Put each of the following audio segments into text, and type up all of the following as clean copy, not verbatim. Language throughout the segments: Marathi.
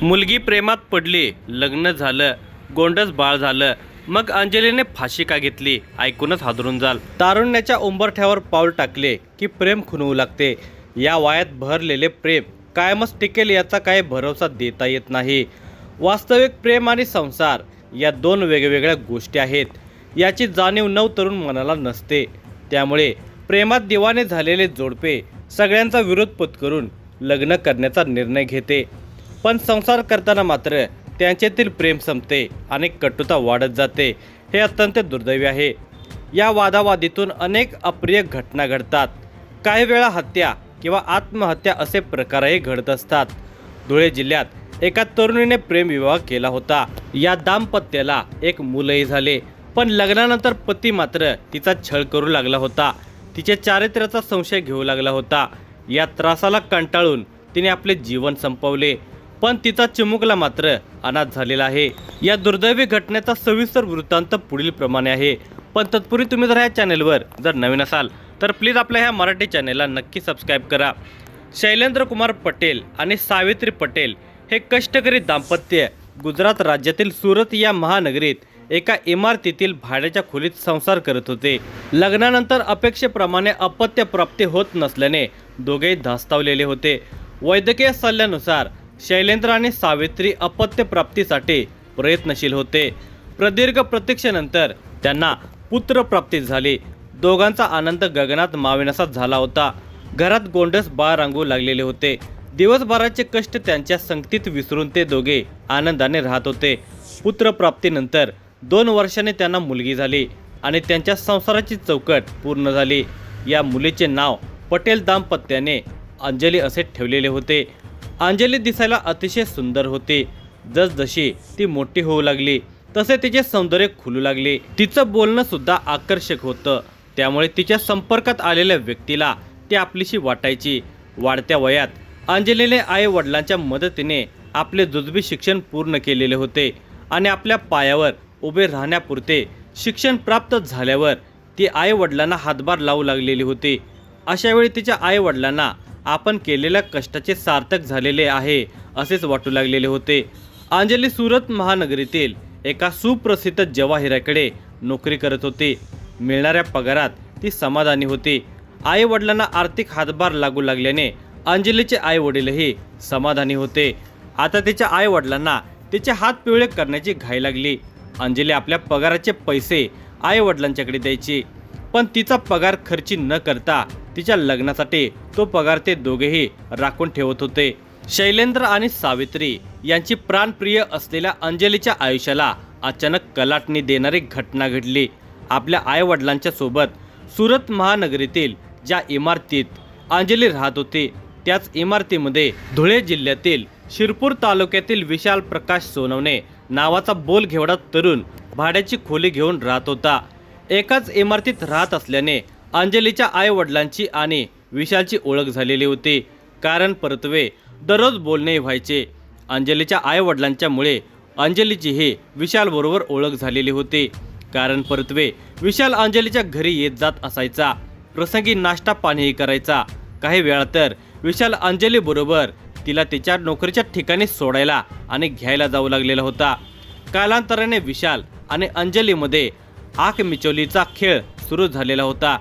मुलगी प्रेमात पडली, लग्न झालं, गोंडस बाळ झालं, मग अंजलीने फाशी का घेतली? ऐकूनच हादरून जाल. तारुण्याच्या उंबरठ्यावर पाऊल टाकले की प्रेम खुणवू लागते. या वयात भरलेले प्रेम कायमच टिकेल याचा काही भरोसा देता येत नाही. वास्तविक प्रेम आणि संसार या दोन वेगवेगळ्या गोष्टी आहेत. याची जाणीव नवतरुण मनाला नसते. त्यामुळे प्रेमात दिवाने झालेले जोडपे सगळ्यांचा विरोध पत्करून लग्न करण्याचा निर्णय घेते. पण संसार करताना मात्र त्यांच्यातील प्रेम संपते आणि कटुता वाढत जाते. हे अत्यंत दुर्दैवी आहे. या वादावादीतून अनेक अप्रिय घटना घडतात. काही वेळा हत्या किंवा आत्महत्या असे प्रकारही घडत असतात. धुळे जिल्ह्यात एका तरुणीने प्रेमविवाह केला होता. या दाम्पत्याला एक मुलंही झाले. पण लग्नानंतर पती मात्र तिचा छळ करू लागला होता. तिचे चारित्र्याचा संशय घेऊ लागला होता. या त्रासाला कंटाळून तिने आपले जीवन संपवले. पण तिचा चिमुकला मात्र अनाथ झालेला आहे. या दुर्दैवी घटनेचा सविस्तर वृत्तांत पुढील प्रमाणे आहे. पण तत्पूर्वी तुम्ही जर ह्या चॅनेलवर जर नवीन असाल तर प्लीज आपल्या ह्या मराठी चॅनेलला नक्की सबस्क्राईब करा. शैलेंद्र कुमार पटेल आणि सावित्री पटेल हे कष्टकरी दाम्पत्य गुजरात राज्यातील सुरत या महानगरीत एका इमारतीतील भाड्याच्या खोलीत संसार करत होते. लग्नानंतर अपेक्षेप्रमाणे अपत्य प्राप्ती होत नसल्याने दोघेही धास्तावलेले होते. वैद्यकीय सल्ल्यानुसार शैलेंद्र आणि सावित्री अपत्य प्राप्तीसाठी प्रयत्नशील होते. प्रदीर्घ प्रतीक्षेनंतर त्यांना पुत्रप्राप्ती झाली. दोघांचा आनंद गगनात मावेनासा झाला होता. घरात गोंडस बाळ रांगू लागलेले होते. दिवसभराचे कष्ट त्यांच्या संगतीत विसरून ते दोघे आनंदाने राहत होते. पुत्रप्राप्तीनंतर 2 वर्षांनी त्यांना मुलगी झाली आणि त्यांच्या संसाराची चौकट पूर्ण झाली. या मुलीचे नाव पटेल दाम्पत्याने अंजली असे ठेवलेले होते. अंजली दिसायला अतिशय सुंदर होती. जसजशी ती मोठी होऊ लागली तसे तिचे सौंदर्य खुलू लागले. तिचं बोलणं सुद्धा आकर्षक होतं. त्यामुळे तिच्या संपर्कात आलेल्या व्यक्तीला ती आपलीशी वाटायची. वाढत्या वयात अंजलीने आई वडिलांच्या मदतीने आपले जुजबी शिक्षण पूर्ण केलेले होते आणि आपल्या पायावर उभे राहण्यापुरते शिक्षण प्राप्त झाल्यावर ती आई वडिलांना हातभार लावू लागलेली होती. अशावेळी तिच्या आई वडिलांना आपण केलेल्या कष्टाचे सार्थक झालेले आहे असेच वाटू लागलेले होते. अंजली सुरत महानगरीतील एका सुप्रसिद्ध जवाहिराकडे नोकरी करत होती. मिळणाऱ्या पगारात ती समाधानी होती. आई वडिलांना आर्थिक हातभार लागू लागल्याने अंजलीचे आई वडीलही समाधानी होते. आता तिच्या आई वडिलांना तिचे हात पिवळे करण्याची घाई लागली. अंजली आपल्या पगाराचे पैसे आई वडिलांच्याकडे द्यायची. पण तिचा पगार खर्ची न करता तिच्या लग्नासाठी तो पगार ते दोघेही राखून ठेवत होते. शैलेंद्र आणि सावित्री यांची प्राणप्रिय असलेल्या अंजलीच्या आयुष्याला अचानक कलाटणी देणारी घटना घडली. आपल्या आई वडिलांच्या सोबत सुरत महानगरीतील ज्या इमारतीत अंजली राहत होती त्याच इमारतीमध्ये धुळे जिल्ह्यातील शिरपूर तालुक्यातील विशाल प्रकाश सोनवणे नावाचा बोलघेवडा तरुण भाड्याची खोली घेऊन राहत होता. एकाच इमारतीत राहत असल्याने अंजलीच्या आई वडिलांची आणि विशालची ओळख झालेली होती. कारण परत्वे दररोज बोलणे व्हायचे. अंजलीच्या आई वडिलांच्यामुळे अंजलीचीही विशालबरोबर ओळख झालेली होती. कारण परत्वे विशाल अंजलीच्या घरी येत जात असायचा. प्रसंगी नाश्ता पाणीही करायचा. काही वेळा तर विशाल अंजलीबरोबर तिला तिच्या नोकरीच्या ठिकाणी सोडायला आणि घ्यायला जाऊ लागलेला होता. कालांतराने विशाल आणि अंजलीमध्ये आख मिचवलीचा खेळ सुरू झालेला होता.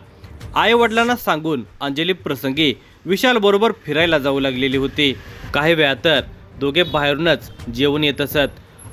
आई वडिलांना सांगून अंजली प्रसंगी विशालबरोबर फिरायला जाऊ लागलेली होती. काही वेळा तर दोघे बाहेरूनच जेवून येत असत.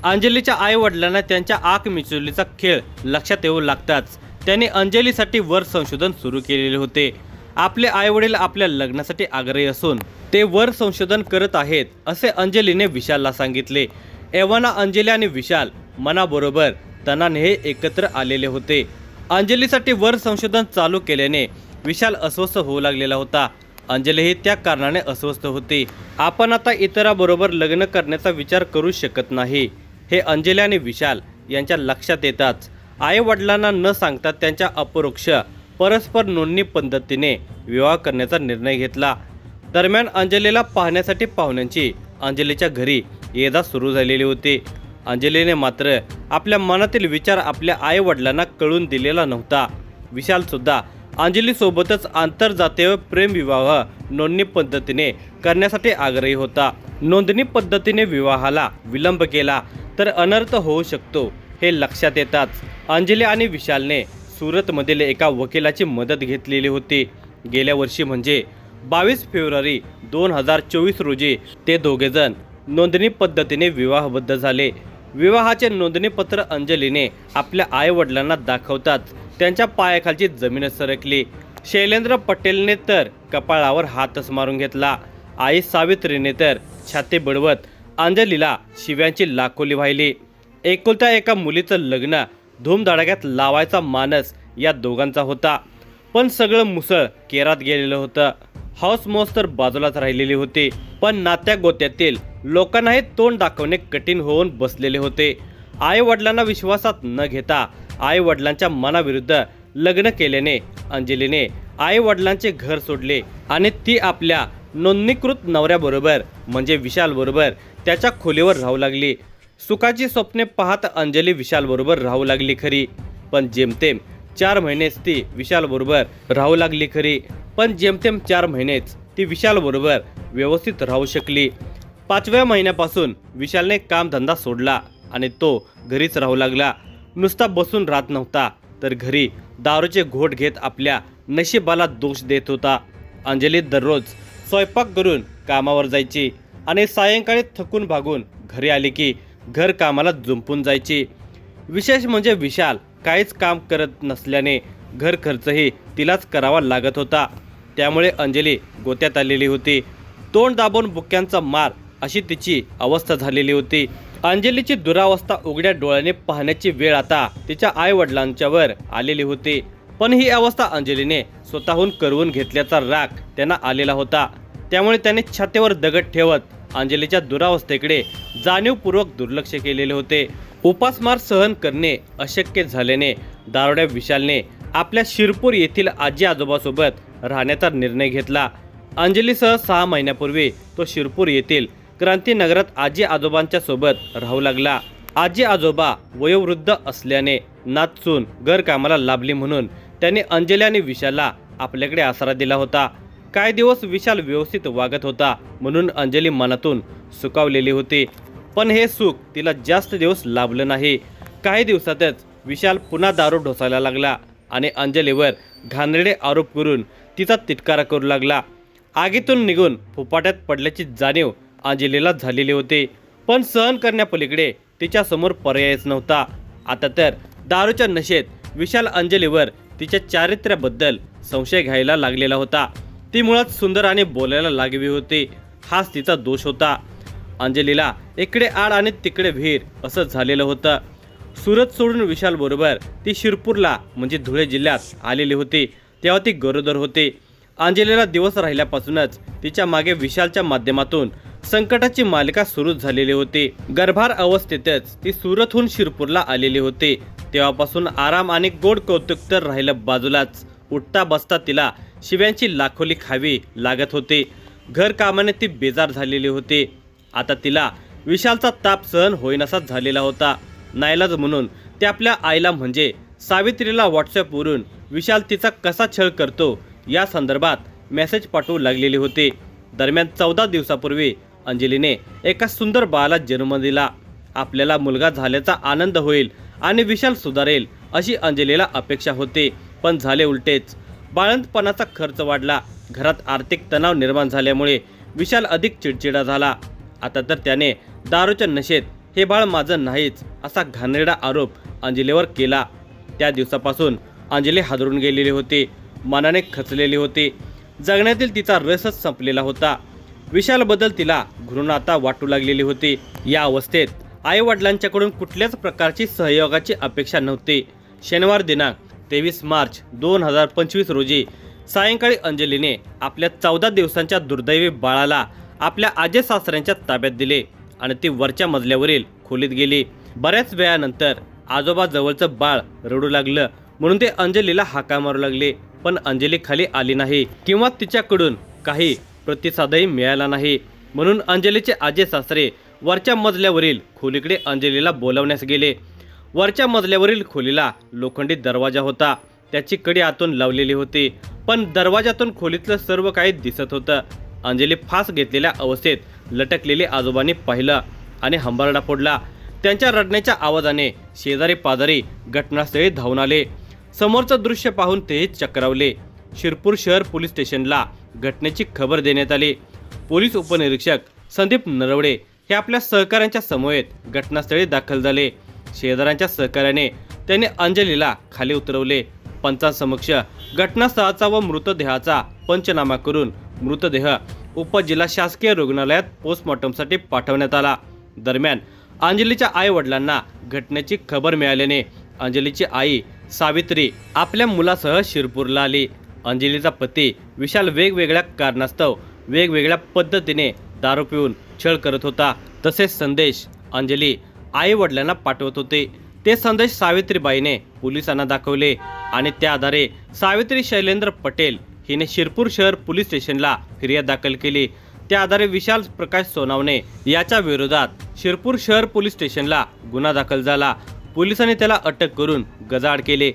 अंजलीच्या आई वडिलांना त्यांच्या आख मिचवलीचा खेळ लक्षात येऊ लागताच त्यांनी अंजलीसाठी वर संशोधन सुरू केलेले होते. आपले आई वडील आपल्या लग्नासाठी आग्रही असून ते वर संशोधन करत आहेत असे अंजलीने विशालला सांगितले. एव्हाना अंजली आणि विशाल मनाबरोबर तणाने एकत्र आलेले होते. अंजलीसाठी वर संशोधन चालू केल्याने विशाल अस्वस्थ होऊ लागलेला होता. अंजलीही त्या कारणाने अस्वस्थ होती. आपण आता इतराबरोबर लग्न करण्याचा विचार करू शकत नाही हे अंजली आणि विशाल यांच्या लक्षात येताच आई वडिलांना न सांगता त्यांच्या अपरोक्ष परस्पर नोंदणी पद्धतीने विवाह करण्याचा निर्णय घेतला. दरम्यान अंजलीला पाहण्यासाठी पाहुण्यांची अंजलीच्या घरी ये जा सुरू झालेली होती. अंजलीने मात्र आपल्या मनातील विचार आपल्या आई वडिलांना कळून दिलेला नव्हता. विशालसुद्धा अंजलीसोबतच आंतरजातीय प्रेमविवाह नोंदणी पद्धतीने करण्यासाठी आग्रही होता. नोंदणी पद्धतीने विवाहाला विलंब केला तर अनर्थ होऊ शकतो हे लक्षात येताच अंजली आणि विशालने सुरतमधील एका वकिलाची मदत घेतलेली होती. गेल्या वर्षी म्हणजे 22 फेब्रुवारी 2024 रोजी ते दोघेजण नोंदणी पद्धतीने विवाहबद्ध झाले. विवाहाचे नोंदणीपत्र अंजलीने आपल्या आईवडिलांना दाखवताच त्यांच्या पायाखालची जमीनच सरकली. शैलेंद्र पटेलने तर कपाळावर हातच मारून घेतला. आई सावित्रीने तर छाती बडवत अंजलीला शिव्यांची लाखोली वाहिली. एकुलत्या एका मुलीचं लग्न धूमधडाक्यात लावायचा मानस या दोघांचा होता. पण सगळं मुसळ केरात गेलेलं होतं. हौस मौज तर बाजूलाच राहिलेली होती. पण नात्या गोत्यातील लोकांनाही तोंड दाखवणे कठीण होऊन बसलेले होते. आई वडिलांना विश्वासात न घेता आई वडिलांच्या मनाविरुद्ध लग्न केल्याने अंजलीने आई वडिलांचे घर सोडले आणि ती आपल्या नोंदणीकृत नवऱ्याबरोबर म्हणजे विशालबरोबर त्याच्या खोलीवर राहू लागली. सुखाची स्वप्ने पाहत अंजली विशालबरोबर राहू लागली खरी, पण जेमतेम 4 महिनेच ती विशालबरोबर राहू लागली खरी, पण जेमतेम 4 महिनेच ती विशालबरोबर व्यवस्थित राहू शकली. 5व्या महिन्यापासून विशालने कामधंदा सोडला आणि तो घरीच राहू लागला. नुसता बसून राहत नव्हता तर घरी दारूचे घोट घेत आपल्या नशिबाला दोष देत होता. अंजली दररोज स्वयंपाक करून कामावर जायची आणि सायंकाळी थकून भागून घरी आली की घर कामाला जुंपून जायची. विशेष म्हणजे विशाल काहीच काम करत नसल्याने घर खर्चही तिलाच करावा लागत होता. त्यामुळे अंजली गोत्यात आलेली होती. तोंड दाबून बुक्यांचा मार अशी तिची अवस्था झालेली होती. अंजलीची दुरावस्था उघड्या डोळ्याने पाहण्याची वेळ आता तिच्या आई वडिलांच्यावर आलेली होती. पण ही अवस्था अंजलीने स्वतःहून करवून घेतल्याचा राग त्यांना आलेला होता. त्यामुळे त्याने छातीवर दगड ठेवत अंजलीच्या दुरावस्थेकडे जाणीवपूर्वक दुर्लक्ष केलेले होते. उपासमार सहन करणे अशक्य झाल्याने दारुड्या विशालने आपल्या शिरपूर येथील आजी आजोबासोबत राहण्याचा निर्णय घेतला. अंजलीसह 6 महिन्यापूर्वी तो शिरपूर येथील क्रांतीनगरात आजी आजोबांच्या सोबत राहू लागला. आजी आजोबा वयोवृद्ध असल्याने नाचून घरकामाला लाभली म्हणून त्याने अंजली आणि विशालला आपल्याकडे आसरा दिला होता. काही दिवस विशाल व्यवस्थित वागत होता म्हणून अंजली मनातून सुखावलेली होती. पण हे सुख तिला जास्त दिवस लाभलं नाही. काही दिवसातच विशाल पुन्हा दारू ढोसायला लागला आणि अंजलीवर घाणेरडे आरोप करून तिचा तिटकारा करू लागला. आगीतून निघून फुपाट्यात पडल्याची जाणीव अंजलीला झालेली होती. पण सहन करण्यापलीकडे तिच्यासमोर पर्यायच नव्हता. आता तर दारूच्या नशेत विशाल अंजलीवर तिच्या चारित्र्याबद्दल संशय घ्यायला लागलेला होता. ती मुळात सुंदर आणि बोलायला लागवी होती. हाच तिचा दोष होता. अंजलीला इकडे आड आणि तिकडे विहीर असं झालेलं होतं. सुरत सोडून विशालबरोबर ती शिरपूरला म्हणजे धुळे जिल्ह्यात आलेली होती. तेव्हा ती गरोदर होती. अंजलीला दिवस राहिल्यापासूनच तिच्या मागे विशालच्या माध्यमातून संकटाची मालिका सुरू झालेली होती. गर्भार अवस्थेतच ती सुरतहून शिरपूरला आलेली होती. तेव्हापासून आराम आणि गोड कौतुक तर राहिलं बाजूलाच, उठता बसता तिला शिव्यांची लाखोली खावी लागत होती. घरकामाने ती बेजार झालेली होती. आता तिला विशालचा ताप सहन होईनासाच झालेला होता. नाईलाज म्हणून ते आपल्या आईला म्हणजे सावित्रीला व्हॉट्सअपवरून विशाल तिचा कसा छळ करतो या संदर्भात मेसेज पाठवू लागलेली होती. दरम्यान 14 दिवसापूर्वी अंजलीने एका सुंदर बाळाला जन्म दिला. आपल्याला मुलगा झाल्याचा आनंद होईल आणि विशाल सुधारेल अशी अंजलीला अपेक्षा होती. पण झाले उलटेच. बाळंतपणाचा खर्च वाढला. घरात आर्थिक तणाव निर्माण झाल्यामुळे विशाल अधिक चिडचिडा झाला. आता तर त्याने दारूच्या नशेत हे बाळ माझं नाहीच असा घाणेरडा आरोप अंजलीवर केला. त्या दिवसापासून अंजली हादरून गेलेली होती. मनाने खचलेली होती. जगण्यातील तिचा रसच संपलेला होता. विशालबद्दल तिला घृणाता वाटू लागलेली होती. या अवस्थेत आई वडिलांच्याकडून कुठल्याच प्रकारची सहयोगाची अपेक्षा नव्हती. शनिवार दिनांक 23 मार्च 2025 रोजी सायंकाळी अंजलीने आपल्या 14 दिवसांच्या दुर्दैवी बाळाला आपल्या आजी सासऱ्यांच्या ताब्यात दिले आणि ती वरच्या मजल्यावरील खोलीत गेली. बऱ्याच वेळानंतर आजोबा जवळचं बाळ रडू लागलं म्हणून ते अंजलीला हाका मारू लागले. पण अंजली खाली आली नाही किंवा तिच्याकडून काही प्रतिसादही मिळाला नाही. म्हणून अंजलीचे आजे सासरे वरच्या मजल्यावरील खोलीकडे अंजलीला बोलवण्यास गेले. वरच्या मजल्यावरील खोलीला लोखंडी दरवाजा होता. त्याची कडी आतून लावलेली होती, पण दरवाजातून खोलीतलं सर्व काही दिसत होतं. अंजली फास घेतलेल्या अवस्थेत लटकलेली आजोबांनी पाहिलं आणि हंबरडा फोडला. त्यांच्या रडण्याच्या आवाजाने शेजारी पाजारी घटनास्थळी धावून आले. समोरचं दृश्य पाहून तेही चक्रावले. शिरपूर शहर पोलीस स्टेशनला घटनेची खबर देण्यात आली. पोलीस उपनिरीक्षक संदीप नरवडे हे आपल्या सहकाऱ्यांच्या समवेत घटनास्थळी दाखल झाले. शेजाऱ्यांच्या सहकार्याने त्यांनी अंजलीला खाली उतरवले. पंचांसमक्ष घटनास्थळाचा व मृतदेहाचा पंचनामा करून मृतदेह उपजिल्हा शासकीय रुग्णालयात पोस्टमॉर्टमसाठी पाठवण्यात आला. दरम्यान अंजलीच्या आई वडिलांना घटनेची खबर मिळाल्याने अंजलीची आई सावित्री आपल्या मुलासह शिरपूरला आली. अंजलीचा पती विशाल वेगवेगळ्या कारणास्तव वेगवेगळ्या पद्धतीने दारू पिऊन छळ करत होता. तसेच संदेश अंजली आई वडिलांना पाठवत होते. ते संदेश सावित्रीबाईने पोलिसांना दाखवले आणि त्या आधारे सावित्री शैलेंद्र पटेल हिने शिरपूर शहर पोलीस स्टेशनला फिर्याद दाखल केली. त्या आधारे विशाल प्रकाश सोनावणे याच्या विरोधात शिरपूर शहर पोलीस स्टेशनला गुन्हा दाखल झाला. पोलिसांनी त्याला अटक करून गजाआड केले.